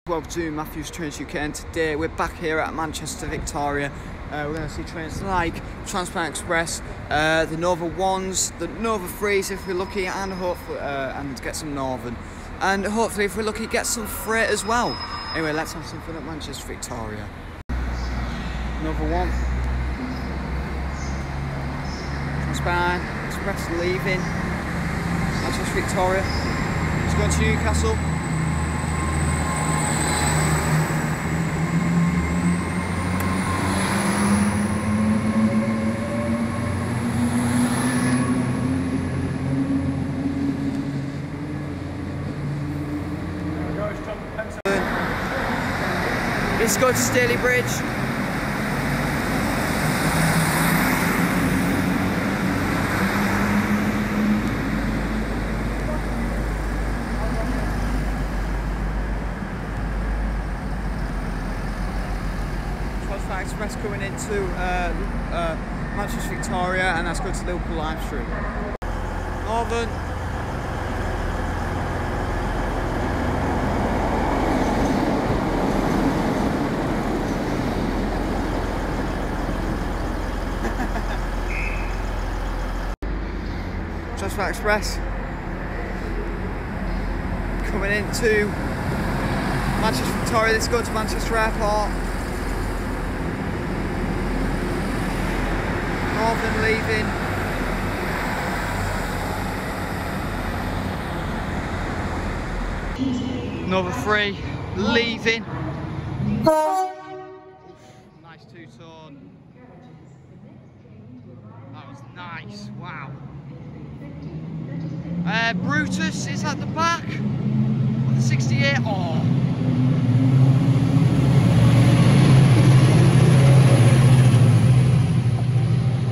Welcome to Matthews Trains UK, and today we're back here at Manchester Victoria. We're going to see trains like Transplant Express, the Nova 1s, the Nova 3s if we're lucky, and hopefully and get some Northern. And hopefully if we're lucky get some freight as well. Anyway, let's have some fun at Manchester Victoria. Nova 1. Transplant Express leaving Manchester Victoria. It's going to Newcastle. This goes to Stalybridge. Transplant Express coming into Manchester Victoria, and that's going to Liverpool Lime Street. Northern. Transplant Express coming into Manchester Victoria. This is going to Manchester Airport. Northern leaving. Nova 3 leaving. Nice two-tone. That was nice. Wow. Brutus is at the back of the 68. Oh.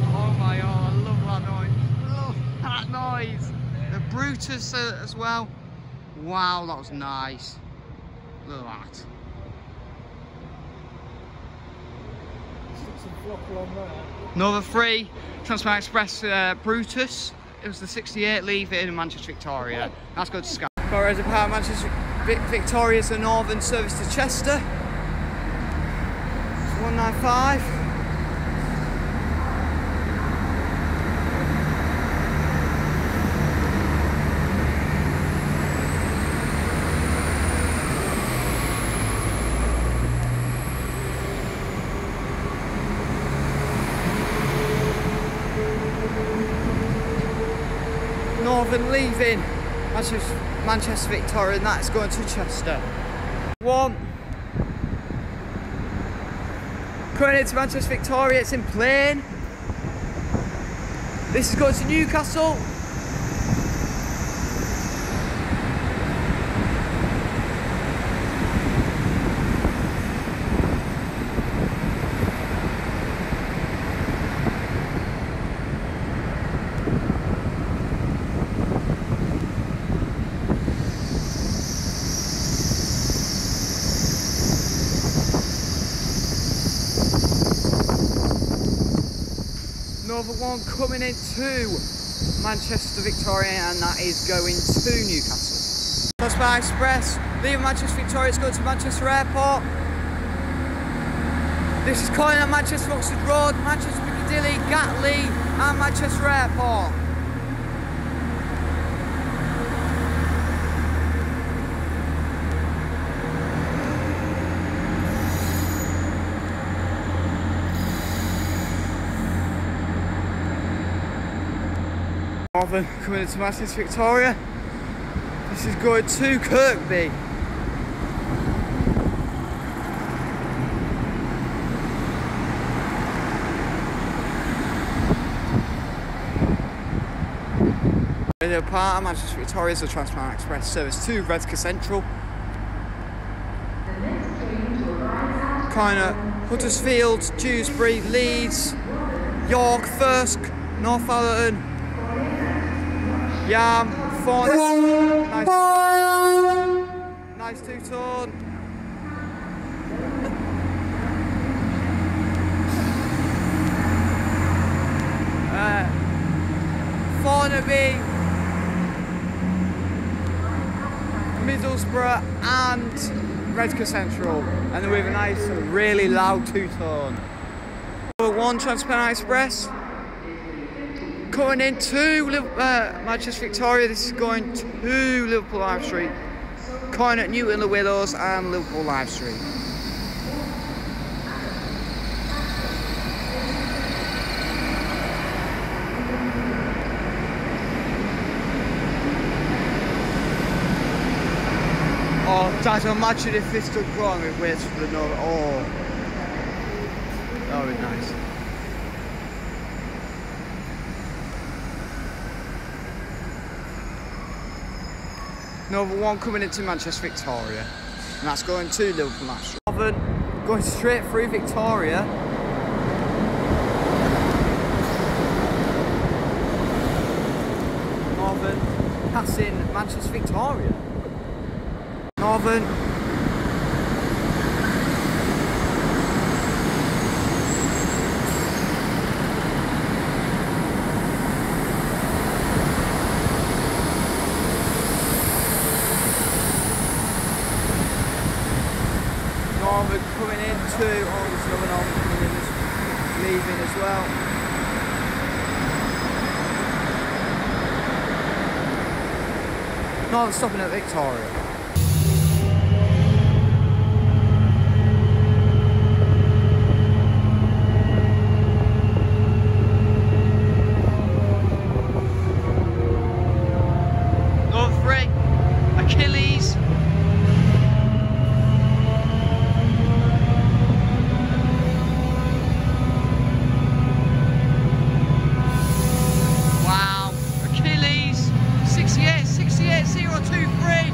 Oh my god, I love that noise. Love that noise. The Brutus as well. Wow, that was nice. Look at that. Nova 3, Transplant Express, Brutus. It was the 68 leaving in Manchester Victoria. That's good to Sky. As a part of Manchester Victoria is the Northern service to Chester. It's 195. Northern leaving Manchester Victoria, and that's going to Chester. 1 coming into Manchester Victoria, it's in Plain. This is going to Newcastle. Nova 1 coming into Manchester Victoria, and that is going to Newcastle. Transplant Express leaving Manchester Victoria, it's going to Manchester Airport. This is calling at Manchester Oxford Road, Manchester Piccadilly, Gatley and Manchester Airport. Northern coming into Manchester Victoria. This is going to Kirkby. The part of Manchester Victoria is the Transplant Express service to Redcar Central. Kind of Huddersfield, Dewsbury, Leeds, York, Thirsk, Northallerton, Yam, Thorn. Nice two-tone. Thornaby, Middlesbrough and Redcar Central, and then we have a nice, really loud two-tone. Number 1, Transparent Express. Coming into Manchester Victoria, this is going to Liverpool Live Street. Coming at Newton Le Willows and Liverpool Live Street. Oh, Dad, imagine if this took wrong, it waits for the Nova. Oh, that would be nice. Nova 1 coming into Manchester Victoria, and that's going to Liverpool Live Street. Going straight through Victoria. Northern passing Manchester Victoria. Northern. Northern coming in too. Oh, there's another Northern coming in, leaving as well. Northern stopping at Victoria. Achilles. Wow, Achilles 68023.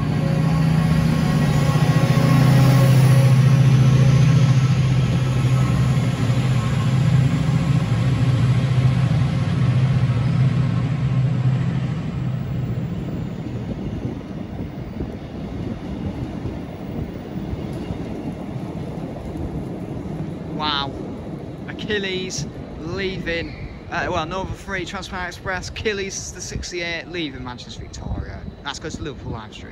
Wow, Achilles leaving, well, Nova 3, Transparent Express, Achilles the 68 leaving Manchester Victoria. That's goes to Liverpool Live Street.